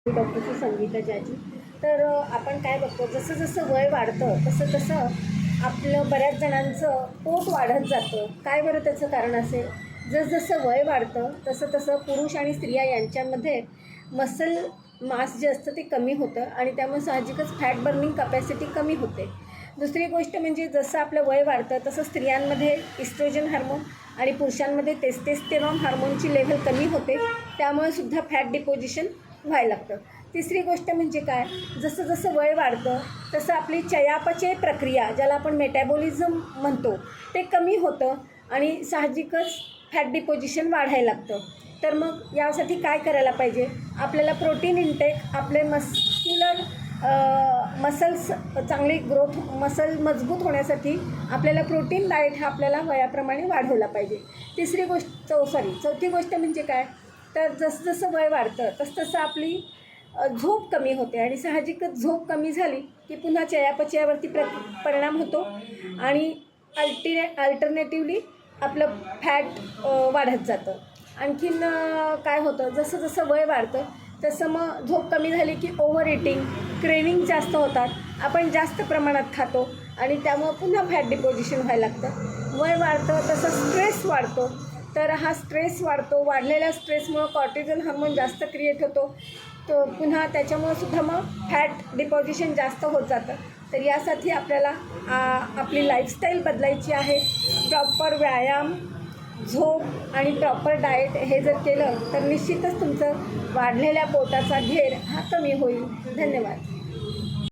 Doctor Sangeeta जाजी. तर आपण काय बघतो, जसं जसं वय वाढतं तसं तसं आपलं बऱ्याच जणांचं पोट वाढत जातं. काय बरं त्याचं कारण असेल? जसं वय वाढतं तसं तसं पुरुष आणि स्त्रिया यांच्यामध्ये मसल मास जे असतं ते कमी होतं आणि त्यामुळे साहजिकच फॅट बर्निंग कपॅसिटी कमी होते. दुसरी गोष्ट म्हणजे जसं आपलं वय वाढतं तसं स्त्रियांमध्ये इस्ट्रोजन हार्मोन आणि पुरुषांमध्ये टेस्टोस्टेरॉन हार्मोनची लेव्हल कमी होते, त्यामुळे सुद्धा फॅट डिपॉझिशन व्हायला लागतं. तिसरी गोष्ट म्हणजे काय, जसं जसं वय वाढतं तसं आपली चयापचय प्रक्रिया, ज्याला आपण मेटॅबॉलिझम म्हणतो, ते कमी होतं आणि साहजिकच फॅट डिपॉझिशन वाढायला लागतं. तर मग यासाठी काय करायला पाहिजे? आपल्याला प्रोटीन इंटेक, आपले मसल्स चांगली ग्रोथ, मसल मजबूत होण्यासाठी आपल्याला प्रोटीन डाएट हा आपल्याला वयाप्रमाणे वाढवला पाहिजे. चौथी गोष्ट म्हणजे काय, तर जसं जसं वय वाढतं तसं तसं आपली झोप कमी होते आणि साहजिकच झोप कमी झाली की पुन्हा चयापचयावरती परिणाम होतो आणि अल्टरनेटिव्हली आपलं फॅट वाढत जातं. आणखीन काय होतं, जसं जसं वय वाढतं तसं मग झोप कमी झाली की ओव्हर इटिंग, क्रेविंग जास्त होतात, आपण जास्त प्रमाणात खातो आणि त्यामुळं पुन्हा फॅट डिपॉझिशन व्हायला लागतं. वय वाढतं तसं स्ट्रेस वाढतो, तर हा स्ट्रेस वाढतो, वाढलेल्या स्ट्रेसमुळं कॉर्टिझोल हार्मोन जास्त क्रिएट होतो, तो पुन्हा त्याच्यामुळं सुद्धा मग फॅट डिपॉझिशन जास्त होत जातं. तर यासाठी आपल्याला आपली लाईफस्टाईल बदलायची आहे. प्रॉपर व्यायाम, झोप आणि प्रॉपर डाएट हे जर केलं तर निश्चितच तुमचं वाढलेल्या पोटाचा घेर हा कमी होईल. धन्यवाद.